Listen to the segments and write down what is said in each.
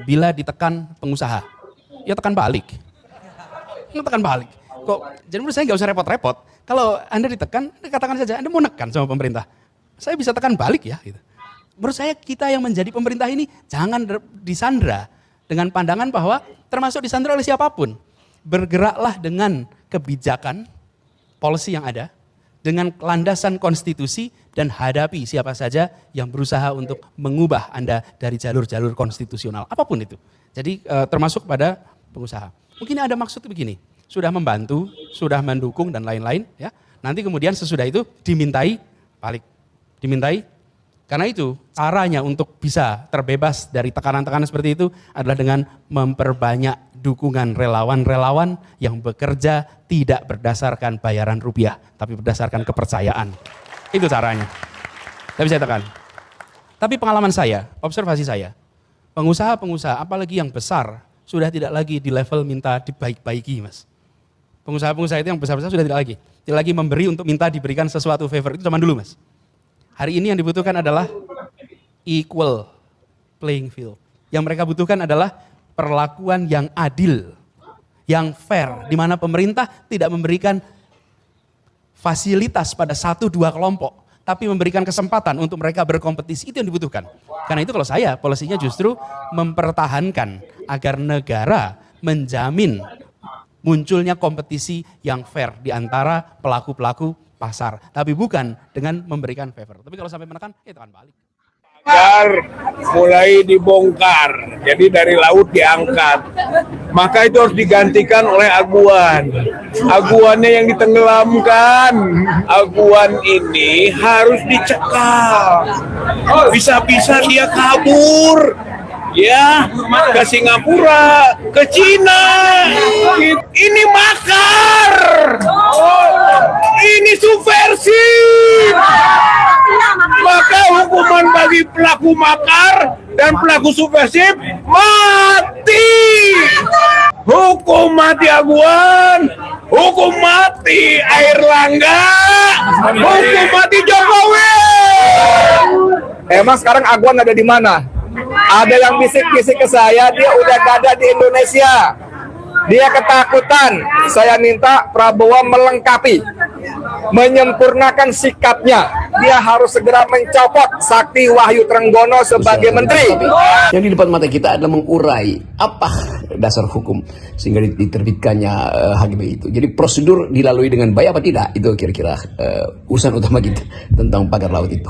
Bila ditekan pengusaha, ya tekan balik. Tekan balik. Kok? Jadi menurut saya nggak usah repot-repot. Kalau Anda ditekan, Anda katakan saja Anda mau nekan sama pemerintah. Saya bisa tekan balik ya. Gitu. Menurut saya kita yang menjadi pemerintah ini jangan disandra dengan pandangan bahwa termasuk disandra oleh siapapun. Bergeraklah dengan kebijakan, policy yang ada, dengan landasan konstitusi dan hadapi siapa saja yang berusaha untuk mengubah Anda dari jalur-jalur konstitusional, apapun itu. Jadi termasuk pada pengusaha. Mungkin ada maksud begini, sudah membantu, sudah mendukung dan lain-lain, ya. Nanti kemudian sesudah itu dimintai balik, dimintai. Karena itu caranya untuk bisa terbebas dari tekanan-tekanan seperti itu adalah dengan memperbanyak dukungan relawan-relawan yang bekerja tidak berdasarkan bayaran rupiah, tapi berdasarkan kepercayaan. Itu caranya. Saya bisa tekan. Tapi pengalaman saya, observasi saya, pengusaha-pengusaha apalagi yang besar sudah tidak lagi di level minta dibaik-baiki, Mas. Pengusaha-pengusaha itu yang besar-besar sudah tidak lagi. Tidak lagi memberi untuk minta diberikan sesuatu favor, itu zaman dulu, Mas. Hari ini yang dibutuhkan adalah equal playing field. Yang mereka butuhkan adalah perlakuan yang adil, yang fair, di mana pemerintah tidak memberikan fasilitas pada 1-2 kelompok, tapi memberikan kesempatan untuk mereka berkompetisi, itu yang dibutuhkan. Karena itu kalau saya, polisinya justru mempertahankan agar negara menjamin munculnya kompetisi yang fair di antara pelaku-pelaku pasar, tapi bukan dengan memberikan favor. Tapi kalau sampai menekan, tekan balik. Pagar mulai dibongkar, jadi dari laut diangkat. Maka itu harus digantikan oleh aguan. Aguannya yang ditenggelamkan. Aguan ini harus dicekal. Bisa-bisa dia kabur. Ya, ke Singapura, ke Cina. Ini makar. Ini subversi. Maka hukuman bagi pelaku makar dan pelaku subversif mati. Hukum mati aguan, hukum mati Airlangga, hukum mati Jokowi. Emang sekarang aguan ada di mana? Ada yang bisik-bisik ke saya, dia udah gak ada di Indonesia. Dia ketakutan. Saya minta Prabowo melengkapi, menyempurnakan sikapnya. Dia harus segera mencopot Sakti Wahyu Trenggono sebagai menteri. Yang di depan mata kita adalah mengurai apa dasar hukum sehingga diterbitkannya HGB itu. Jadi prosedur dilalui dengan baik apa tidak, itu kira-kira urusan utama kita tentang pagar laut itu.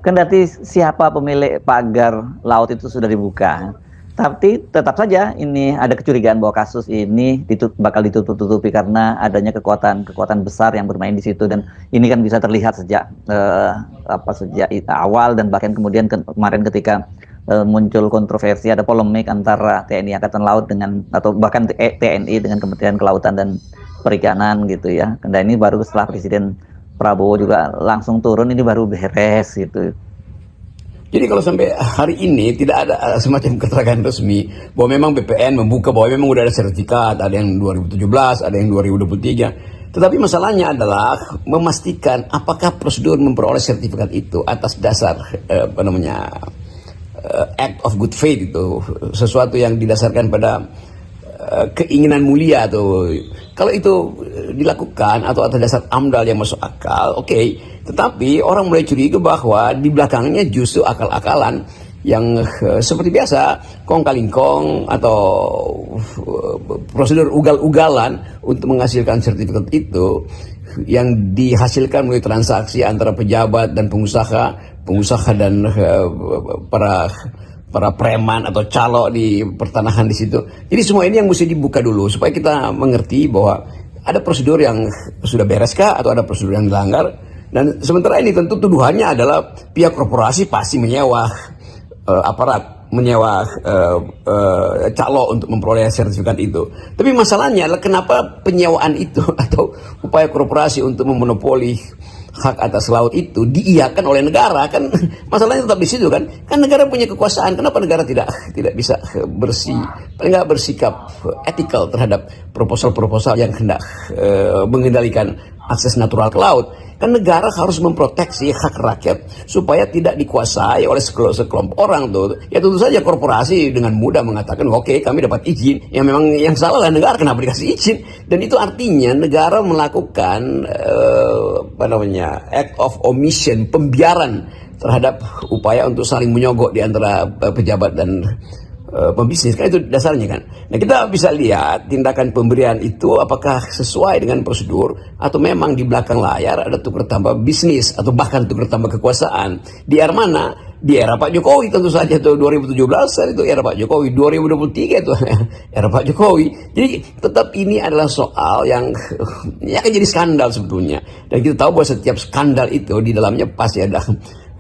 Kendati siapa pemilik pagar laut itu sudah dibuka, tapi tetap saja ini ada kecurigaan bahwa kasus ini bakal ditutup-tutupi karena adanya kekuatan besar yang bermain di situ, dan ini kan bisa terlihat sejak sejak awal, dan bahkan kemudian kemarin ketika muncul kontroversi, ada polemik antara TNI Angkatan Laut dengan, atau bahkan TNI dengan Kementerian Kelautan dan Perikanan gitu ya. Dan ini baru setelah Presiden Prabowo juga langsung turun, ini baru beres gitu. Jadi kalau sampai hari ini tidak ada semacam keterangan resmi bahwa memang BPN membuka bahwa memang udah ada sertifikat, ada yang 2017, ada yang 2023. Tetapi masalahnya adalah memastikan apakah prosedur memperoleh sertifikat itu atas dasar act of good faith, itu sesuatu yang didasarkan pada keinginan mulia tuh. Kalau itu dilakukan atau atas dasar AMDAL yang masuk akal, oke. Tetapi orang mulai curiga bahwa di belakangnya justru akal-akalan yang seperti biasa kong kaling kong atau prosedur ugal-ugalan untuk menghasilkan sertifikat itu yang dihasilkan melalui transaksi antara pejabat dan pengusaha dan para preman atau calo di pertanahan di situ. Jadi semua ini yang mesti dibuka dulu supaya kita mengerti bahwa ada prosedur yang sudah bereskah atau ada prosedur yang dilanggar. Dan sementara ini tentu tuduhannya adalah pihak korporasi pasti menyewa aparat, menyewa calo untuk memperoleh sertifikat itu. Tapi masalahnya adalah kenapa penyewaan itu atau upaya korporasi untuk memonopoli hak atas laut itu diiyakan oleh negara, kan masalahnya tetap di situ kan negara punya kekuasaan. Kenapa negara tidak bisa paling nggak bersikap etikal terhadap proposal-proposal yang hendak mengendalikan akses natural ke laut. Kan negara harus memproteksi hak rakyat supaya tidak dikuasai oleh sekelompok orang tuh. Ya tentu saja korporasi dengan mudah mengatakan oke, kami dapat izin. Ya memang yang salah lah negara, kenapa dikasih izin? Dan itu artinya negara melakukan act of omission, pembiaran terhadap upaya untuk saling menyogok di antara pejabat dan pembisnis, kan itu dasarnya kan. Nah kita bisa lihat tindakan pemberian itu apakah sesuai dengan prosedur atau memang di belakang layar ada tukar tambah bisnis atau bahkan tukar tambah kekuasaan. Di era mana? Di era Pak Jokowi tentu saja tuh 2017 itu era Pak Jokowi, 2023 itu era Pak Jokowi. Jadi tetap ini adalah soal yang ya akan jadi skandal sebetulnya. Dan kita tahu bahwa setiap skandal itu di dalamnya pasti ada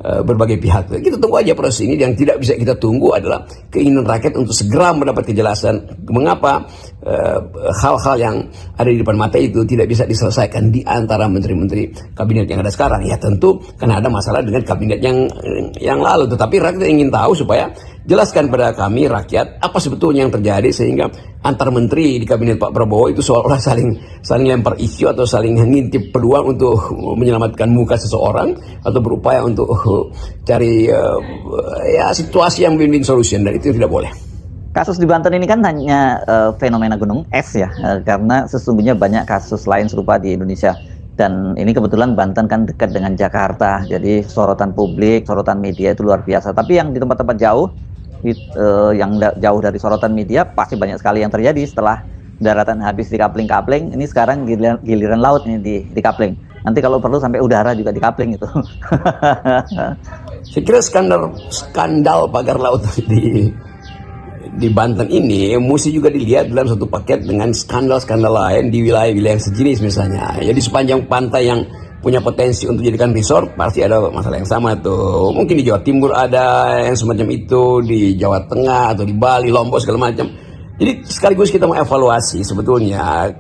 berbagai pihak. Kita tunggu aja proses ini. Yang tidak bisa kita tunggu adalah keinginan rakyat untuk segera mendapat kejelasan mengapa hal-hal yang ada di depan mata itu tidak bisa diselesaikan di antara menteri-menteri kabinet yang ada sekarang. Ya tentu karena ada masalah dengan kabinet yang lalu. Tetapi rakyat ingin tahu supaya jelaskan pada kami rakyat apa sebetulnya yang terjadi sehingga antar menteri di kabinet Pak Prabowo itu seolah-olah saling lempar isu atau saling ngintip peluang untuk menyelamatkan muka seseorang atau berupaya untuk cari situasi yang win-win solution, dan itu tidak boleh. Kasus di Banten ini kan hanya fenomena gunung es ya, karena sesungguhnya banyak kasus lain serupa di Indonesia. Dan ini kebetulan Banten kan dekat dengan Jakarta, jadi sorotan publik, sorotan media itu luar biasa. Tapi yang di tempat-tempat jauh, yang jauh dari sorotan media pasti banyak sekali yang terjadi setelah daratan habis di kapling-kapling. Ini sekarang giliran laut ini di kapling. Nanti kalau perlu sampai udara juga di kapling itu. Saya kira skandal pagar laut di Banten ini mesti juga dilihat dalam satu paket dengan skandal-skandal lain di wilayah-wilayah yang sejenis misalnya. Jadi sepanjang pantai yang punya potensi untuk dijadikan resort pasti ada masalah yang sama tuh. Mungkin di Jawa Timur ada yang semacam itu, di Jawa Tengah atau di Bali, Lombok segala macam. Jadi sekaligus kita mau evaluasi sebetulnya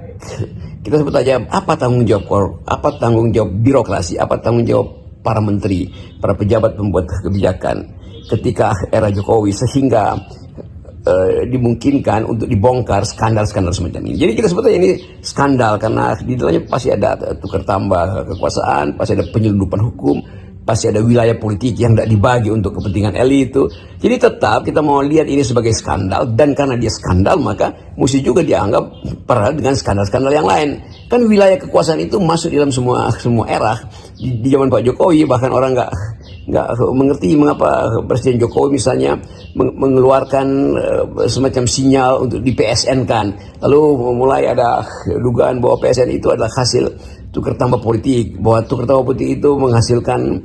kita sebut aja apa tanggung jawab birokrasi, apa tanggung jawab para menteri, para pejabat pembuat kebijakan ketika era Jokowi sehingga dimungkinkan untuk dibongkar skandal-skandal semacam ini. Jadi kita sebutnya ini skandal karena di dalamnya pasti ada tukar tambah kekuasaan, pasti ada penyelundupan hukum, pasti ada wilayah politik yang tidak dibagi untuk kepentingan elit itu. Jadi tetap kita mau lihat ini sebagai skandal, dan karena dia skandal maka mesti juga dianggap paralel dengan skandal-skandal yang lain. Kan wilayah kekuasaan itu masuk dalam semua era. Di zaman Pak Jokowi bahkan orang nggak mengerti mengapa Presiden Jokowi misalnya mengeluarkan semacam sinyal untuk di PSN kan. Lalu mulai ada dugaan bahwa PSN itu adalah hasil tukar tambah politik, bahwa tukar tambah politik itu menghasilkan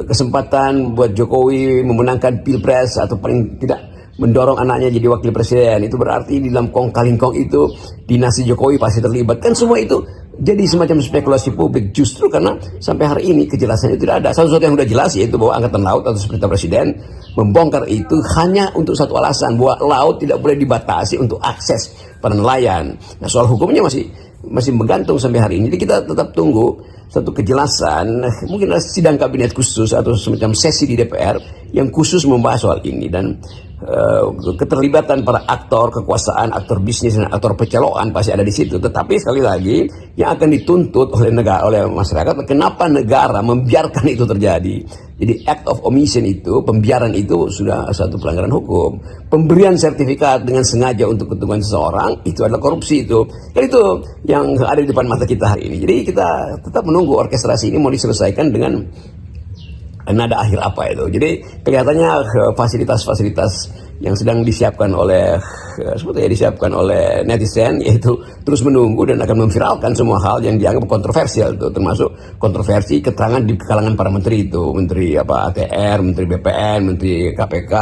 kesempatan buat Jokowi memenangkan Pilpres atau paling tidak mendorong anaknya jadi wakil presiden. Itu berarti di dalam kong kaling kong itu dinasti Jokowi pasti terlibat. Kan semua itu jadi semacam spekulasi publik justru karena sampai hari ini kejelasan itu tidak ada. Satu-satu yang sudah jelas yaitu bahwa Angkatan Laut atau perintah Presiden membongkar itu hanya untuk satu alasan, bahwa laut tidak boleh dibatasi untuk akses para nelayan. Nah soal hukumnya masih menggantung sampai hari ini. Jadi kita tetap tunggu satu kejelasan, mungkin ada sidang kabinet khusus atau semacam sesi di DPR yang khusus membahas soal ini. Dan keterlibatan para aktor kekuasaan, aktor bisnis dan aktor pecelokan pasti ada di situ. Tetapi sekali lagi yang akan dituntut oleh negara, oleh masyarakat, kenapa negara membiarkan itu terjadi. Jadi act of omission itu, pembiaran itu sudah satu pelanggaran hukum. Pemberian sertifikat dengan sengaja untuk keuntungan seseorang itu adalah korupsi itu. Kan itu yang ada di depan mata kita hari ini. Jadi kita tetap menunggu orkestrasi ini mau diselesaikan dengan nada akhir apa itu. Jadi kelihatannya fasilitas-fasilitas yang sedang disiapkan oleh netizen yaitu terus menunggu dan akan memviralkan semua hal yang dianggap kontroversial itu, termasuk kontroversi keterangan di kalangan para menteri itu, menteri ATR, menteri BPN, menteri KPK,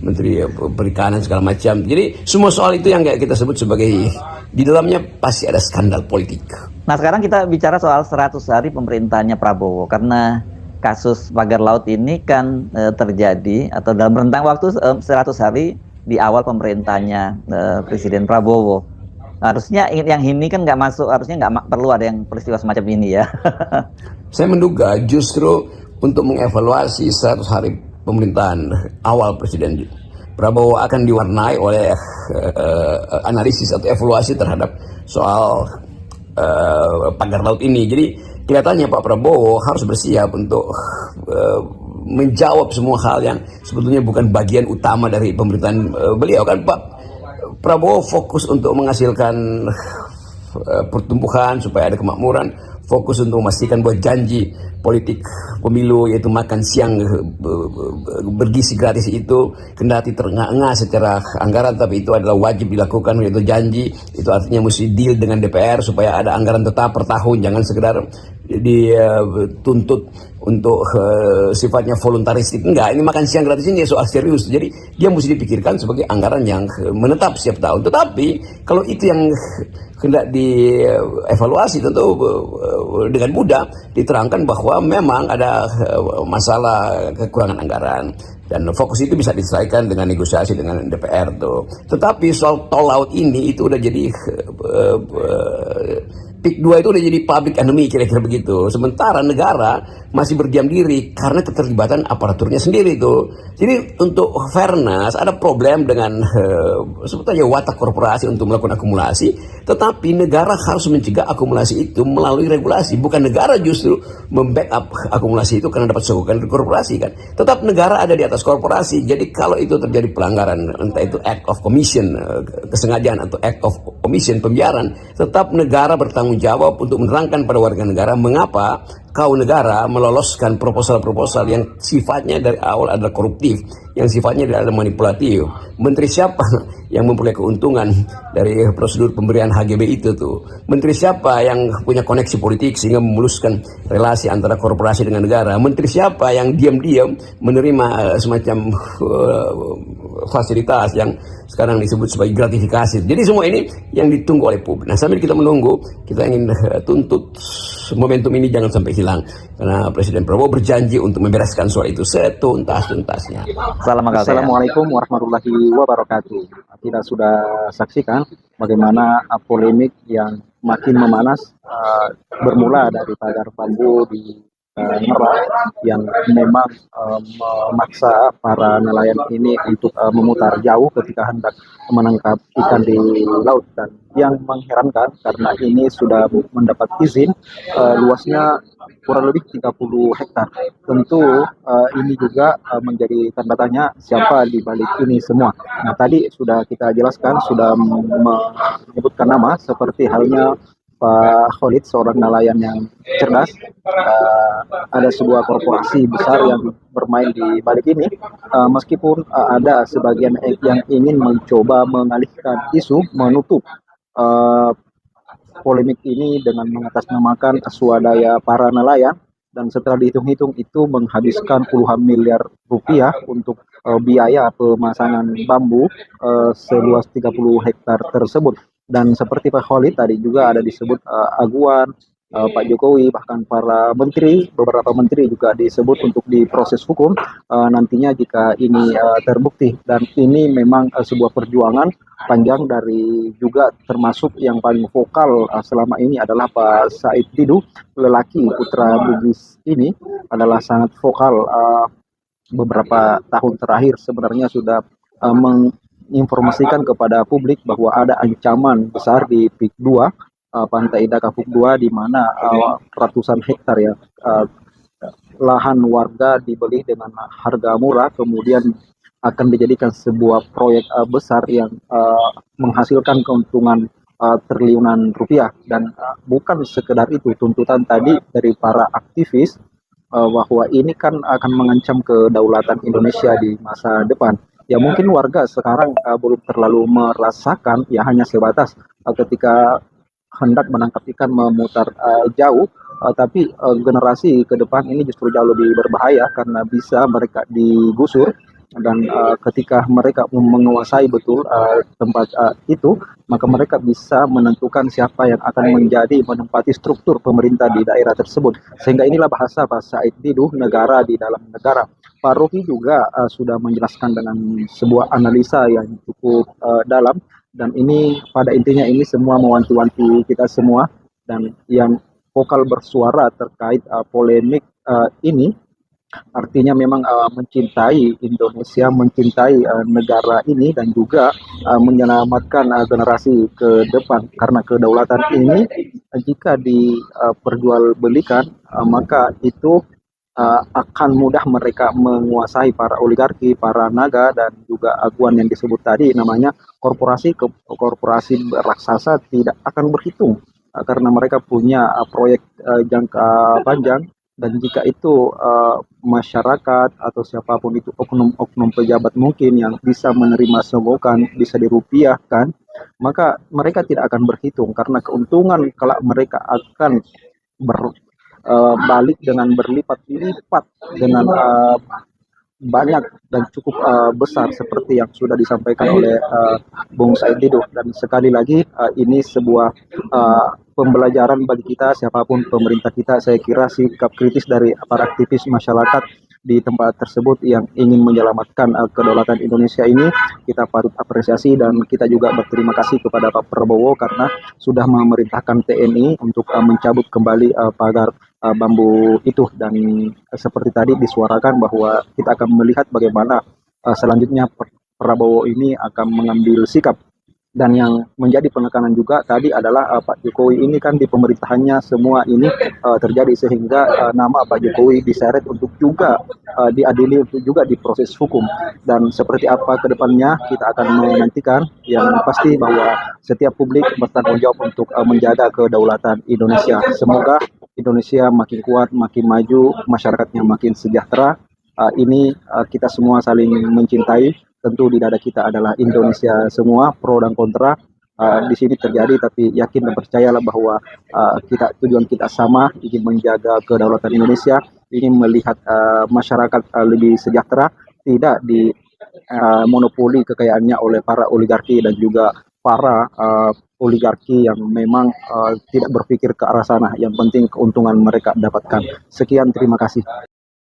menteri perikanan segala macam. Jadi semua soal itu yang kita sebut sebagai di dalamnya pasti ada skandal politik. Nah sekarang kita bicara soal 100 hari pemerintahnya Prabowo, karena kasus pagar laut ini kan terjadi atau dalam rentang waktu 100 hari di awal pemerintahnya Presiden Prabowo. Harusnya yang ini kan nggak masuk, harusnya nggak perlu ada yang peristiwa semacam ini ya. Saya menduga justru untuk mengevaluasi 100 hari pemerintahan awal Presiden Prabowo akan diwarnai oleh analisis atau evaluasi terhadap soal pagar laut ini. Jadi kelihatannya Pak Prabowo harus bersiap untuk menjawab semua hal yang sebetulnya bukan bagian utama dari pemerintahan beliau. Kan Pak Prabowo fokus untuk menghasilkan pertumbuhan supaya ada kemakmuran, fokus untuk memastikan bahwa janji politik pemilu yaitu makan siang bergizi gratis itu kendati terengah-engah secara anggaran, tapi itu adalah wajib dilakukan, yaitu janji. Itu artinya mesti deal dengan DPR supaya ada anggaran tetap per tahun, jangan sekedar dituntut untuk sifatnya voluntaristik. Enggak, ini makan siang gratis ini soal serius. Jadi dia mesti dipikirkan sebagai anggaran yang menetap setiap tahun. Tetapi kalau itu yang hendak dievaluasi, tentu dengan mudah diterangkan bahwa memang ada masalah kekurangan anggaran, dan fokus itu bisa diselesaikan dengan negosiasi dengan DPR tuh. Tetapi soal tol laut ini itu udah jadi PIK 2 itu udah jadi public enemy, kira-kira begitu. Sementara negara masih berdiam diri karena keterlibatan aparaturnya sendiri itu. Jadi untuk fairness, ada problem dengan sebetulnya watak korporasi untuk melakukan akumulasi, tetapi negara harus mencegah akumulasi itu melalui regulasi. Bukan negara justru membackup akumulasi itu karena dapat sokongan dari korporasi kan. Tetap negara ada di atas korporasi. Jadi kalau itu terjadi pelanggaran, entah itu act of commission, kesengajaan, atau act of omission, pembiaran, tetap negara bertanggung jawab untuk menerangkan pada warga negara mengapa kau negara meloloskan proposal-proposal yang sifatnya dari awal adalah koruptif, yang sifatnya adalah manipulatif. Menteri siapa yang memperoleh keuntungan dari prosedur pemberian HGB itu tuh? Menteri siapa yang punya koneksi politik sehingga memuluskan relasi antara korporasi dengan negara? Menteri siapa yang diam-diam menerima semacam fasilitas yang sekarang disebut sebagai gratifikasi? Jadi semua ini yang ditunggu oleh publik. Nah, sambil kita menunggu, kita ingin tuntut momentum ini jangan sampai hilang, karena Presiden Prabowo berjanji untuk membereskan soal itu setuntas-tuntasnya. Assalamualaikum warahmatullahi wabarakatuh. Kita sudah saksikan bagaimana polemik yang makin memanas, bermula dari pagar bambu di Merak yang memang memaksa para nelayan ini untuk memutar jauh ketika hendak menangkap ikan di laut. Dan yang mengherankan karena ini sudah mendapat izin, luasnya kurang lebih 30 hektar. Tentu ini juga menjadi tanda tanya siapa di balik ini semua. Nah, tadi sudah kita jelaskan, sudah menyebutkan nama seperti halnya Pak Khalid, seorang nelayan yang cerdas. Ada sebuah korporasi besar yang bermain di balik ini, meskipun ada sebagian yang ingin mencoba mengalihkan isu, menutup polemik ini dengan mengatasnamakan swadaya para nelayan, dan setelah dihitung-hitung itu menghabiskan puluhan miliar rupiah untuk biaya pemasangan bambu seluas 30 hektar tersebut. Dan seperti Pak Khalid tadi juga ada disebut aguan Pak Jokowi, bahkan para menteri, beberapa menteri juga disebut untuk diproses hukum nantinya jika ini terbukti. Dan ini memang sebuah perjuangan panjang dari, juga termasuk yang paling vokal selama ini adalah Pak Said Didu, lelaki putra Bugis ini adalah sangat vokal. Beberapa tahun terakhir sebenarnya sudah menginformasikan kepada publik bahwa ada ancaman besar di PIK 2, Pantai Indah Kapuk 2, di mana ratusan hektar ya lahan warga dibeli dengan harga murah, kemudian akan dijadikan sebuah proyek besar yang menghasilkan keuntungan triliunan rupiah. Dan bukan sekedar itu, tuntutan tadi dari para aktivis bahwa ini kan akan mengancam kedaulatan Indonesia di masa depan. Ya mungkin warga sekarang belum terlalu merasakan, ya hanya sebatas ketika hendak menangkap ikan memutar jauh, tapi generasi ke depan ini justru jauh lebih berbahaya karena bisa mereka digusur. Dan ketika mereka menguasai betul tempat itu, maka mereka bisa menentukan siapa yang akan menempati struktur pemerintah di daerah tersebut. Sehingga inilah bahasa Pak Said Didu, negara di dalam negara. Pak Rocky juga sudah menjelaskan dengan sebuah analisa yang cukup dalam, dan ini pada intinya ini semua mewanti-wanti kita semua. Dan yang vokal bersuara terkait polemik ini Artinya memang mencintai Indonesia, mencintai negara ini dan juga menyelamatkan generasi ke depan karena kedaulatan ini jika diperjualbelikan maka itu akan mudah mereka menguasai para oligarki, para naga dan juga aguan yang disebut tadi namanya korporasi raksasa tidak akan berhitung karena mereka punya proyek jangka panjang dan jika itu masyarakat atau siapapun itu oknum-oknum pejabat mungkin yang bisa menerima sogokan, bisa dirupiahkan, maka mereka tidak akan berhitung karena keuntungan kalau mereka akan balik dengan berlipat-lipat dengan banyak dan cukup besar seperti yang sudah disampaikan oleh Bung Said Didu dan sekali lagi ini sebuah pembelajaran bagi kita siapapun pemerintah kita saya kira sikap kritis dari para aktivis masyarakat di tempat tersebut yang ingin menyelamatkan kedaulatan Indonesia ini kita patut apresiasi dan kita juga berterima kasih kepada Pak Prabowo karena sudah memerintahkan TNI untuk mencabut kembali pagar bambu itu dan seperti tadi disuarakan bahwa kita akan melihat bagaimana selanjutnya Prabowo ini akan mengambil sikap dan yang menjadi penekanan juga tadi adalah Pak Jokowi ini kan di pemerintahannya semua ini terjadi sehingga nama Pak Jokowi diseret untuk juga diadili untuk juga diproses hukum dan seperti apa kedepannya kita akan menantikan yang pasti bahwa setiap publik bertanggung jawab untuk menjaga kedaulatan Indonesia. Semoga Indonesia makin kuat, makin maju, masyarakatnya makin sejahtera. Ini kita semua saling mencintai. Tentu di dada kita adalah Indonesia semua, pro dan kontra. Di sini terjadi, tapi yakin dan percayalah bahwa tujuan kita sama, ingin menjaga kedaulatan Indonesia, ingin melihat masyarakat lebih sejahtera, tidak di monopoli kekayaannya oleh para oligarki dan juga para oligarki yang memang tidak berpikir ke arah sana. Yang penting keuntungan mereka dapatkan. Sekian, terima kasih.